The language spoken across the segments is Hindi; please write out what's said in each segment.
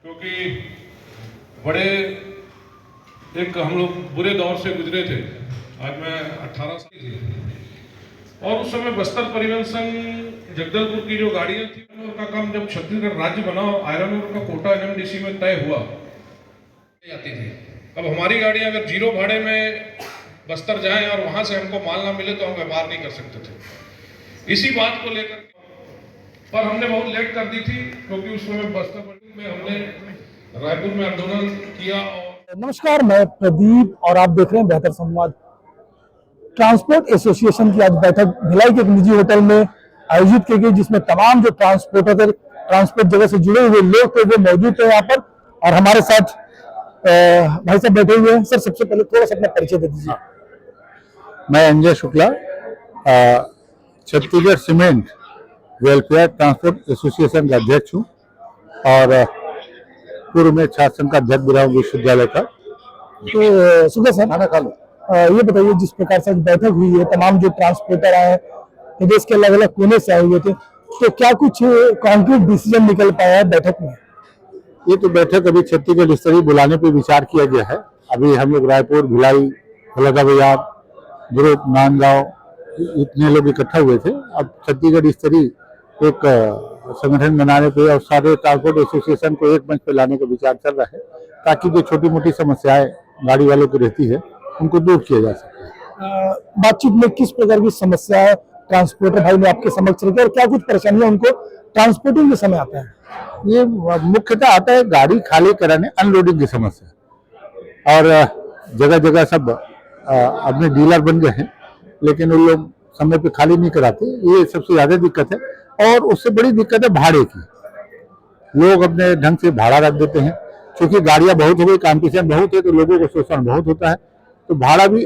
क्योंकि बड़े एक हम लोग बुरे दौर से गुजरे थे। आज मैं 18 साल की थी और उस समय बस्तर परिवहन संघ जगदलपुर की जो गाड़ियां थी उनका काम जब छत्तीसगढ़ राज्य बना और आयरन ओर का कोटा एनएमडीसी में तय हुआ जाती थी। अब हमारी गाड़ियां अगर जीरो भाड़े में बस्तर जाएं और वहां से हमको माल ना मिले तो हम व्यापार नहीं कर सकते थे। इसी बात को लेकर पर हमने बहुत लेट कर दी थी क्योंकि उस समय बस्तर में हमने रायपुर में आंदोलन किया। और नमस्कार, मैं प्रदीप और आप देख रहे हैं बेहतर संवाद। ट्रांसपोर्ट एसोसिएशन की आज बैठक भिलाई के एक निजी होटल में आयोजित की गई, जिसमें तमाम जो ट्रांसपोर्ट जगह से जुड़े हुए लोग थे वो मौजूद थे यहाँ पर। और हमारे साथ भाई साहब बैठे हुए हैं। सर, सबसे पहले थोड़ा सा अपना परिचय दे दीजिए। मैं Anjay Shukla, Chhattisgarh cement welfare transport association का अध्यक्ष हूँ और पूर्व में छात्र संघ का अध्यक्ष भी रहा हूँ विश्वविद्यालय का। तो सुबह सर खाना खा लो। ये बताइए, जिस प्रकार से आज बैठक हुई है, तमाम जो ट्रांसपोर्टर आए प्रदेश के अलग अलग कोने से आए हुए थे, तो क्या कुछ कॉन्क्रीट डिसीजन निकल पाया है बैठक में? ये तो बैठक अभी छत्तीसगढ़ स्तरीय बुलाने पर विचार किया गया है। अभी हम लोग रायपुर, भिलाई, बलौदाबाजार, दुर्ग, नांदगांव इतने लोग इकट्ठा हुए थे। अब छत्तीसगढ़ स्तरीय एक संगठन बनाने पे और सारे ट्रांसपोर्ट एसोसिएशन को एक मंच पे लाने का विचार चल रहा है, ताकि जो छोटी मोटी समस्याएं गाड़ी वालों की रहती है उनको दूर किया जा सके। बातचीत में किस प्रकार की समस्या ट्रांसपोर्टर भाई ने आपके समक्ष रखी और क्या कुछ परेशानियां उनको ट्रांसपोर्टिंग के समय आता है? ये मुख्यतः आता है गाड़ी खाली कराने, अनलोडिंग की समस्या। और जगह जगह सब अपने डीलर बन गए हैं, लेकिन उन लोग समय पे खाली नहीं कराते। ये सबसे ज्यादा दिक्कत है। और उससे बड़ी दिक्कत है भाड़े की। लोग अपने ढंग से भाड़ा रख देते हैं, क्योंकि गाड़ियां बहुत हो गई, कंपटीशन बहुत है, तो लोगों को शोषण बहुत होता है। तो भाड़ा भी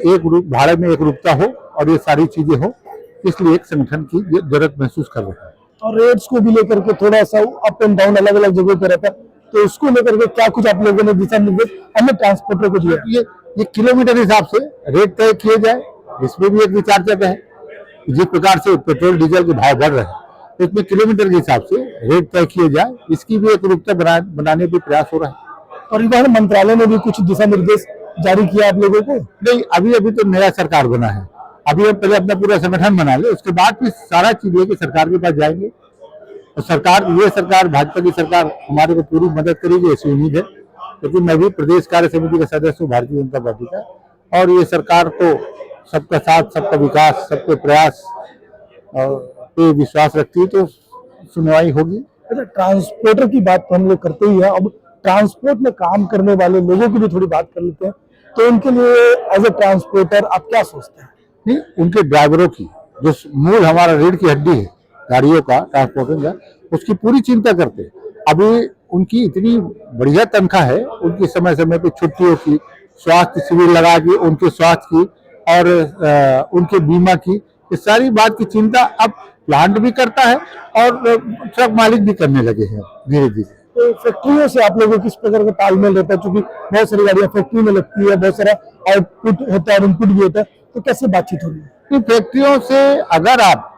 भाड़े में एक रूपता हो और ये सारी चीजें हो, इसलिए एक संगठन की जरूरत महसूस कर रहे हैं। और रेट्स को भी लेकर के थोड़ा सा अप एंड डाउन अलग अलग जगहों पे रहता है, तो उसको लेकर के क्या कुछ आप लोगों ने दिशा निर्देश अन्य ट्रांसपोर्टर को दिया? ये किलोमीटर हिसाब से रेट तय किए जाए, इसमें भी एक विचार चल रहा है। जिस प्रकार से पेट्रोल डीजल के भाव बढ़ रहे हैं, तो इसमें किलोमीटर के हिसाब से रेट तय किए जाए, इसकी भी एक रूपता बनाने के प्रयास हो रहा है। परिवहन मंत्रालय ने भी कुछ दिशा निर्देश जारी किया आप लोगों को? नहीं, अभी तो नया सरकार बना है। अभी हम पहले अपना पूरा संगठन बना ले, उसके बाद फिर सारा चीज लेके सरकार के पास जाएंगे। और ये सरकार, भाजपा की सरकार हमारे को पूरी मदद करेगी, ऐसी उम्मीद है। क्योंकि मैं भी प्रदेश कार्य समिति का सदस्य हूँ भारतीय जनता पार्टी का, और ये सरकार तो सबका साथ, सबका विकास, सबके प्रयास पे विश्वास रखती है, तो सुनवाई होगी। अच्छा, ट्रांसपोर्टर की बात तो हम लोग करते ही है, अब ट्रांसपोर्ट में काम करने वाले लोगों की भी थोड़ी बात कर लेते हैं। तो उनके लिए एज ए ट्रांसपोर्टर आप क्या सोचते हैं? नहीं, उनके ड्राइवरों की जो मूल हमारा रीढ़ की हड्डी है गाड़ियों का, ट्रांसपोर्टिंग का, उसकी पूरी चिंता करते हैं। अभी उनकी इतनी बढ़िया तनख्वाह है, उनकी समय समय पे छुट्टियों की, स्वास्थ्य शिविर लगा के उनके स्वास्थ्य की और उनके बीमा की, इस सारी बात की चिंता अब प्लांट भी करता है और ट्रक मालिक भी करने लगे हैं धीरे धीरे। तो फैक्ट्रियों से आप लोगों को किस प्रकार का तालमेल रहता है? क्योंकि बहुत सारी गाड़ियां फैक्ट्री में लगती है, बहुत सारा आउटपुट होता है और इनपुट भी होता है, तो कैसे बातचीत होगी? तो फैक्ट्रियों से अगर आप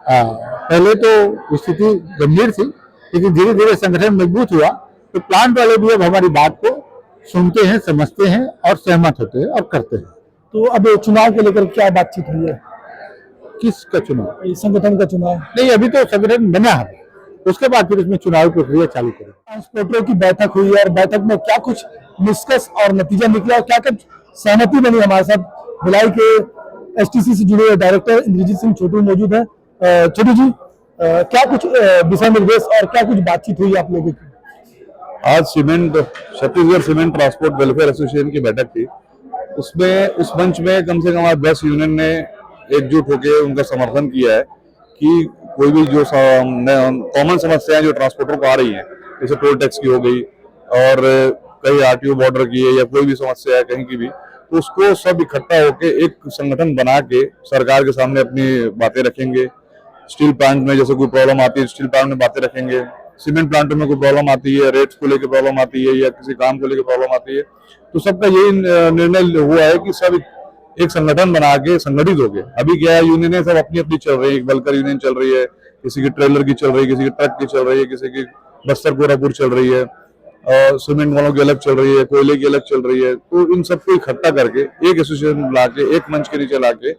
पहले तो स्थिति गंभीर थी, लेकिन धीरे धीरे संगठन मजबूत हुआ, तो प्लांट वाले भी अब हमारी बात को सुनते हैं, समझते हैं और सहमत होते हैं और करते हैं। तो अब चुनाव को लेकर क्या बातचीत हुई है? किसका चुनाव? संगठन का चुनाव? नहीं, अभी तो संगठन बना है, उसके बाद फिर इसमें चुनाव प्रक्रिया चालू करें। ट्रांसपोर्टरों की बैठक हुई है और बैठक में क्या कुछ निष्कर्ष और नतीजा निकला और क्या कुछ सहमति बनी? हमारे साथ भिलाई के एसटीसी से जुड़े डायरेक्टर इंद्रजीत सिंह छोटू मौजूद है। छोटू जी, क्या कुछ दिशा निर्देश और क्या कुछ बातचीत हुई आप लोगों की? आज Chhattisgarh cement transport welfare association की बैठक थी। उसमें उस मंच में कम से कम आज 10 यूनियन ने एकजुट होकर उनका समर्थन किया है कि कोई भी जो कॉमन समस्याएं जो ट्रांसपोर्टर को आ रही हैं, जैसे टोल टैक्स की हो गई और कई आरटीओ बॉर्डर की है या कोई भी समस्या है कहीं की भी, तो उसको सब इकट्ठा होके एक संगठन बना के सरकार के सामने अपनी बातें रखेंगे। स्टील प्लांट में जैसे कोई प्रॉब्लम आती है, स्टील प्लांट में बातें रखेंगे। सीमेंट प्लांट में कोई प्रॉब्लम आती है, रेट्स को लेकर प्रॉब्लम आती है या किसी काम को लेकर प्रॉब्लम आती है, तो सबका यही निर्णय हुआ है कि सब एक संगठन बना के संगठित हो गए। अभी क्या है, यूनियनें सब अपनी अपनी चल रही है। एक बलकर यूनियन चल रही है, किसी की ट्रेलर की चल रही है, किसी की ट्रक की चल रही है, किसी की बस्तर कोरापुर चल रही है, सीमेंट वालों की अलग चल रही है, कोयले की अलग चल रही है। तो इन सबको इकट्ठा करके एक एसोसिएशन ला के, एक मंच के नीचे ला के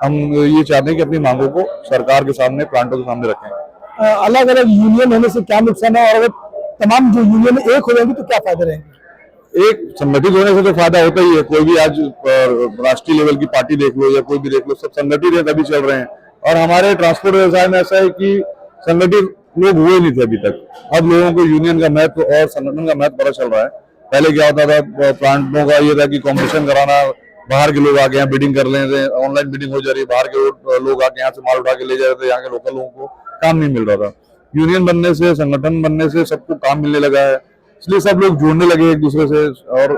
हम ये चाहते हैं कि अपनी मांगों को सरकार के सामने, प्लांटों के सामने रखें। अलग अलग यूनियन होने से क्या नुकसान है, और अगर तमाम जो यूनियन एक हो जाएंगी तो क्या फायदे रहेंगे? एक संगठित होने से तो फायदा होता ही है। कोई भी आज राष्ट्रीय लेवल की पार्टी देख लो या कोई भी देख लो, सब संगठित है तभी चल रहे हैं। और हमारे ट्रांसपोर्ट व्यवसाय में ऐसा है कि संगठित लोग हुए नहीं थे अभी तक। अब लोगों को यूनियन का महत्व और संगठन का महत्व पता चल रहा है। पहले क्या होता था, प्लांटों का ये था कि कंपटीशन कराना, बाहर के लोग आके यहाँ बिडिंग कर ले रहे, ऑनलाइन बिडिंग हो जा रही है, बाहर के लोग आके यहाँ से माल उठा के ले जा रहे थे, यहाँ के लोकल लोगों को काम नहीं मिल रहा था। यूनियन बनने से, संगठन बनने से सबको काम मिलने लगा है, इसलिए सब लोग जुड़ने लगे एक दूसरे से। और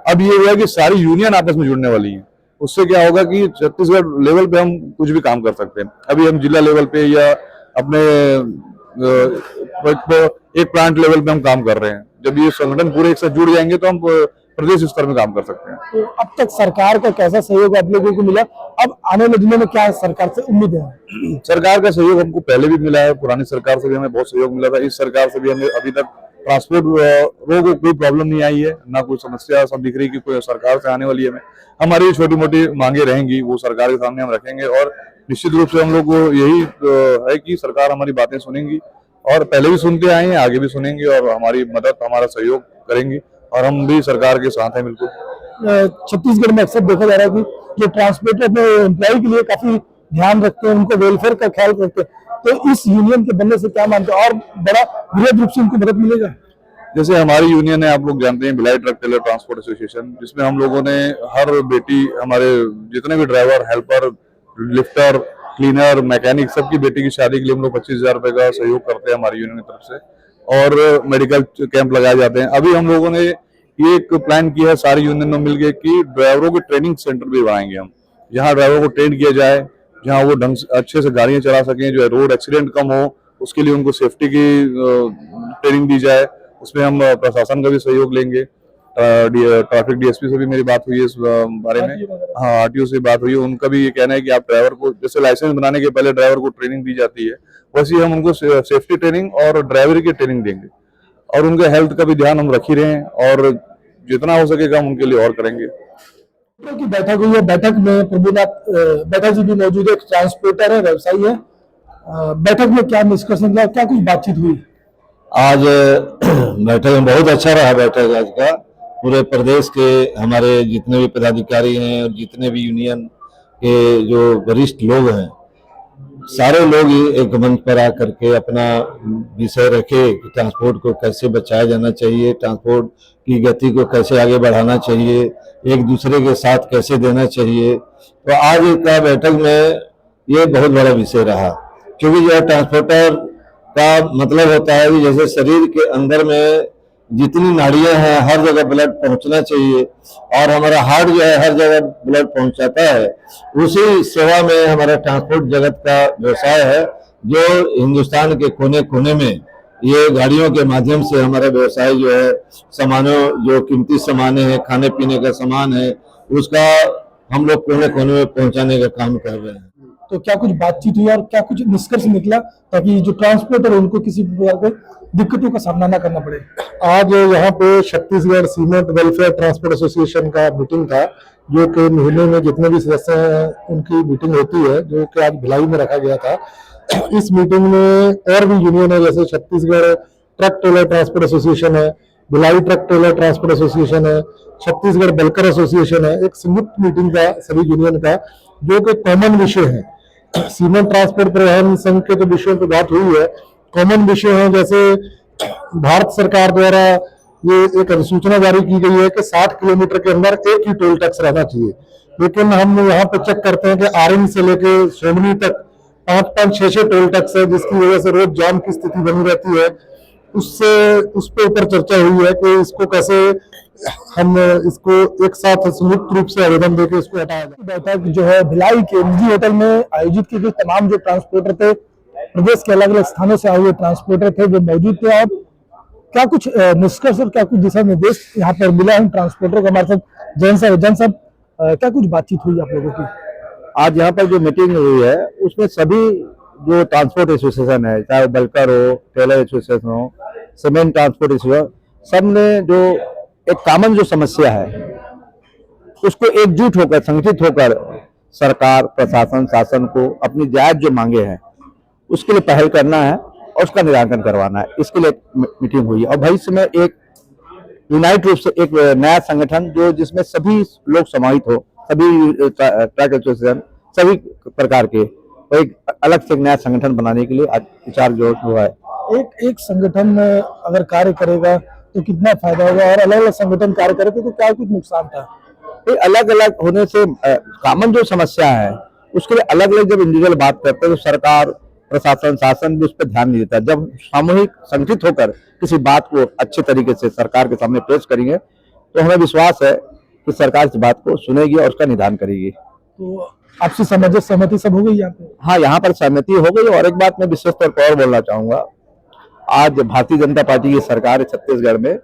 अब ये हुआ कि सारी यूनियन आपस में जुड़ने वाली है। उससे क्या होगा कि छत्तीसगढ़ लेवल पे हम कुछ भी काम कर सकते हैं। अभी हम जिला लेवल पे या अपने एक प्लांट लेवल पे हम काम कर रहे हैं। जब ये संगठन पूरे एक साथ जुड़ जाएंगे तो हम प्रदेश स्तर में काम कर सकते हैं। तो अब तक सरकार का कैसा सहयोग आप लोगों को मिला, अब आने वाले दिनों में क्या सरकार से उम्मीद है? सरकार का सहयोग हमको पहले भी मिला है, पुरानी सरकार से भी हमें बहुत सहयोग मिला था। इस सरकार से भी हमें अभी तक ट्रांसपोर्ट रोग को कोई प्रॉब्लम नहीं आई है, ना कोई समस्या सब दिख रही कि कोई सरकार से आने वाली है। हमारी छोटी मोटी मांगे रहेंगी, वो सरकार के सामने हम रखेंगे। और निश्चित रूप से हम लोग को यही है कि सरकार हमारी बातें सुनेंगी, और पहले भी सुनते आए हैं, आगे भी सुनेंगे, और हमारी मदद, हमारा सहयोग करेंगी। और हम भी सरकार के साथ हैं बिल्कुल। छत्तीसगढ़ में अक्सर देखा जा रहा है कि जो ट्रांसपोर्टर अपने एम्प्लॉय के लिए काफी ध्यान रखते हैं, उनको वेलफेयर का ख्याल करते हैं, तो इस यूनियन के बनने से क्या मानते हैं, और बड़ा बृहद रूप से उनको मदद मिलेगा? जैसे हमारी यूनियन है, आप लोग जानते हैं, Bhilai truck trailer transport association, जिसमें हम लोगों ने हर बेटी, हमारे जितने भी driver, helper, lifter, cleaner, mechanic, सबकी बेटी की शादी के लिए हम लोग 25,000 रुपए का सहयोग करते हैं हमारी यूनियन की तरफ से। और मेडिकल कैंप लगाए जाते हैं। अभी हम लोगों ने ये एक प्लान किया है सारी यूनियन में मिलकर कि ड्राइवरों के ट्रेनिंग सेंटर भी बनाएंगे हम, जहाँ ड्राइवरों को ट्रेन किया जाए, जहाँ वो ढंग से अच्छे से गाड़ियां चला सकें, जो है रोड एक्सीडेंट कम हो, उसके लिए उनको सेफ्टी की ट्रेनिंग दी जाए। उसमें हम प्रशासन का भी सहयोग लेंगे। ट्रैफिक डीएसपी से भी मेरी बात हुई है इस बारे में। हाँ, आरटीओ से बात हुई है, उनका भी ये कहना है कि आप ड्राइवर को, जैसे लाइसेंस बनाने के पहले ड्राइवर को ट्रेनिंग दी जाती है, वैसे ही हम उनको सेफ्टी ट्रेनिंग और ड्राइवरी की ट्रेनिंग देंगे। और उनके हेल्थ का भी ध्यान हम रख ही रहे हैं, और जितना हो सकेगा हम उनके लिए और करेंगे। की बैठक हुई है, बैठक में प्रभुनाथ बैठक जी भी मौजूद है, ट्रांसपोर्टर है, व्यवसायी है। बैठक में क्या निष्कर्ष निकला, क्या कुछ बातचीत हुई? आज बैठक में बहुत अच्छा रहा। बैठक आज का पूरे प्रदेश के हमारे जितने भी पदाधिकारी हैं और जितने भी यूनियन के जो वरिष्ठ लोग हैं, सारे लोग एक मंच पर आकर के अपना विषय रखे कि ट्रांसपोर्ट को कैसे बचाया जाना चाहिए, ट्रांसपोर्ट की गति को कैसे आगे बढ़ाना चाहिए, एक दूसरे के साथ कैसे देना चाहिए। तो आज का बैठक में ये बहुत बड़ा विषय रहा, क्योंकि जो ट्रांसपोर्टर का मतलब होता है कि जैसे शरीर के अंदर में जितनी नाड़ियां हैं हर जगह ब्लड पहुंचना चाहिए, और हमारा हार्ट जो है हर जगह ब्लड पहुंचाता है। उसी सेवा में हमारा ट्रांसपोर्ट जगत का व्यवसाय है, जो हिंदुस्तान के कोने कोने में ये गाड़ियों के माध्यम से हमारा व्यवसाय जो है, सामानों, जो कीमती सामान है, खाने पीने का सामान है, उसका हम लोग कोने कोने में पहुंचाने का काम कर रहे हैं। तो क्या कुछ बातचीत हुई और क्या कुछ निष्कर्ष निकला, ताकि जो ट्रांसपोर्टर है उनको किसी प्रकार के दिक्कतों का सामना न करना पड़े? आज यहाँ पे Chhattisgarh cement welfare transport association का मीटिंग था, जो कि महीने में जितने भी सदस्य हैं उनकी मीटिंग होती है, जो कि आज भिलाई में रखा गया था। इस मीटिंग में और भी यूनियन है, जैसे Chhattisgarh truck trailer transport association है, Bhilai truck trailer transport association है, छत्तीसगढ़ बल्कर एसोसिएशन है। एक संयुक्त मीटिंग था सभी यूनियन का, जो कि कॉमन विषय है। सीमेंट ट्रांसपोर्ट परिवहन संघ के जो विषयों पर बात हुई है, कॉमन विषय है, जैसे भारत सरकार द्वारा ये एक अधिसूचना जारी की गई है कि 60 किलोमीटर के अंदर एक ही टोल टैक्स रहना चाहिए, लेकिन हम यहाँ पे चेक करते हैं कि आरएन से लेके सोमनी तक 5-5, 6 टोल टैक्स है, जिसकी वजह से रोज जाम की स्थिति बनी रहती है। उस पे ऊपर चर्चा हुई है कि इसको कैसे हम इसको एक साथ संयुक्त रूप से आवेदन देकर इसको हटाया जाए। बैठक जो है भिलाई के निजी होटल में आयोजित की गई, तमाम जो ट्रांसपोर्टर थे, प्रदेश के अलग अलग स्थानों से आए हुए ट्रांसपोर्टर थे, वो मौजूद थे। और क्या कुछ निष्कर्ष और क्या कुछ दिशा निर्देश यहाँ पर मिला है ट्रांसपोर्टर को? हमारे साथ जैन साहब, क्या कुछ बातचीत हुई आप लोगों की? आज यहाँ पर जो मीटिंग हुई है, उसमें सभी जो ट्रांसपोर्ट एसोसिएशन है, चाहे बल्कर हो, टेलर एसोसिएशन हो, सीमेंट ट्रांसपोर्ट एसोसिएशन, सबने जो एक कॉमन जो समस्या है उसको एकजुट होकर, संगठित होकर सरकार, प्रशासन, शासन को अपनी जायज जो मांगे हैं उसके लिए पहल करना है और उसका निराकरण करवाना है। इसके लिए मीटिंग हुई है और भविष्य में एक यूनाइट रूप से एक नया संगठन जो जिसमें सभी लोग समाहित हो, सभी ट्रक एसोसिएशन, सभी प्रकार के, और एक अलग से एक नया संगठन बनाने के लिए आज विचार जो हुआ है। एक संगठन अगर कार्य करेगा तो कितना फायदा होगा, और अलग अलग संगठन कार्य करेगा तो क्या कुछ नुकसान था? अलग अलग होने से कॉमन जो समस्या है उसके लिए अलग अलग जब इंडिविजुअल बात करते हैं तो सरकार, प्रशासन, शासन भी उस पर ध्यान नहीं देता। जब सामूहिक संगठित होकर किसी बात को अच्छे तरीके से सरकार के सामने पेश करेंगे तो हमें विश्वास है कि सरकार इस बात को सुनेगी और उसका निदान करेगी। तो आपसी सहमति सब हो गई यहाँ पे? हाँ, यहाँ पर सहमति हो गई। और एक बात मैं विशेष तौर पर और बोलना चाहूंगा, आज भारतीय जनता पार्टी की सरकार है छत्तीसगढ़ में,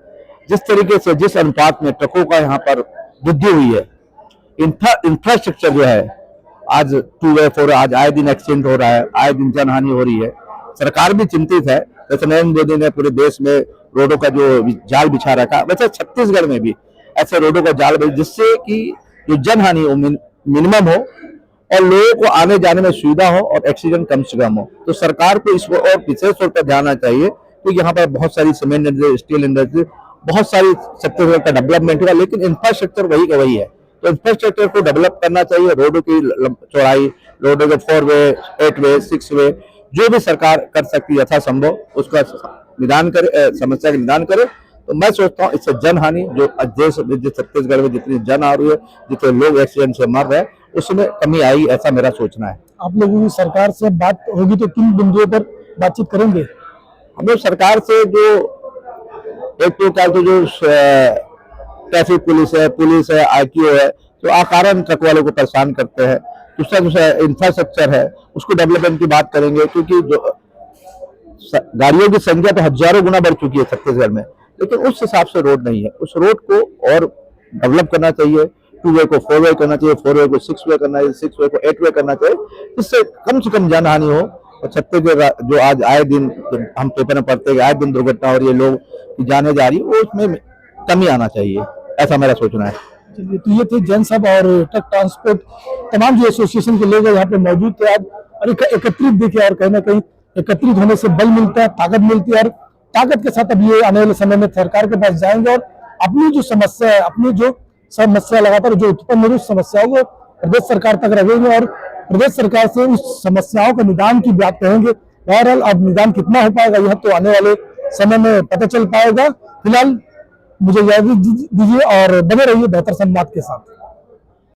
जिस तरीके से, जिस अनुपात में ट्रकों का यहाँ पर वृद्धि हुई है, इंफ्रास्ट्रक्चर जो है आज 2 वे 4 आज आए दिन एक्सीडेंट हो रहा है, आए दिन जनहानि हो रही है। सरकार भी चिंतित है। जैसे नरेंद्र मोदी ने पूरे देश में रोडों का जो जाल बिछा रखा, वैसे छत्तीसगढ़ में भी ऐसे रोडों का जाल, जिससे कि जो जनहानि हो मिनिमम हो और लोगों को आने जाने में सुविधा हो और एक्सीडेंट कम से कम हो। तो सरकार को इस और विशेष तौर पर ध्यान देना चाहिए क्योंकि यहाँ पर बहुत सारी सीमेंट इंडस्ट्री, स्टील इंडस्ट्री, बहुत सारी सेक्टर का डेवलपमेंट हुआ, लेकिन इंफ्रास्ट्रक्चर वही का वही है। तो इंफ्रास्ट्रक्चर को डेवलप करना चाहिए। रोडों की चौड़ाई, रोडों के 4 वे, 8 वे, 6 वे, जो भी सरकार कर सकती है यथासंभव उसका निदान करे, समस्या का निदान करे। तो मैं सोचता हूँ इससे जनहानि जो देश छत्तीसगढ़ में जितनी जन आ रही है, जितने लोग एक्सीडेंट से मर रहे हैं, उसमें कमी आई, ऐसा मेरा सोचना है। आप लोगों की सरकार से बात होगी तो किन बिंदुओं पर बातचीत करेंगे? हम लोग सरकार से जो एक प्रकार से जो ट्रैफिक पुलिस है, आईटीओ है, जो अकारण ट्रक वालों को परेशान करते हैं, दूसरा इंफ्रास्ट्रक्चर है उसको डेवलपमेंट की बात करेंगे क्योंकि जो गाड़ियों की संख्या तो हजारों गुना बढ़ चुकी है छत्तीसगढ़ में, लेकिन उस हिसाब से रोड नहीं है। उस रोड को और डेवलप करना चाहिए। 2 वे को 4 वे करना चाहिए, 4 वे को 6 वे करना चाहिए, 6 वे को 8 वे करना चाहिए, जिससे कम से कम जनहानि हो। और छत्तीसगढ़ जो आज आए दिन हम पेपर में पढ़ते हैं, आए दिन दुर्घटना हो रही है, लोग की जाने जा रही है, वो उसमें कमी आना चाहिए, ऐसा मेरा सोचना है। चलिए, तो ये थे जनसभा और ट्रक ट्रांसपोर्ट तमाम जो एसोसिएशन के लोग यहाँ पे मौजूद थे आज, और एकत्रित दिखे, और कहीं ना कहीं एकत्रित होने से बल मिलता है, ताकत मिलती है, और ताकत के साथ अब ये आने वाले समय में सरकार के पास जाएंगे और अपनी जो समस्या है, अपनी जो समस्या लगातार जो उत्पन्न हो रही उस समस्याओं को प्रदेश सरकार तक रखेंगे और प्रदेश सरकार से उस समस्याओं का निदान की बात कहेंगे। बहरहाल अब निदान कितना हो पाएगा यह तो आने वाले समय में पता चल पाएगा। फिलहाल मुझे इजाजत दीजिए और बने रहिए बेहतर संवाद के साथ।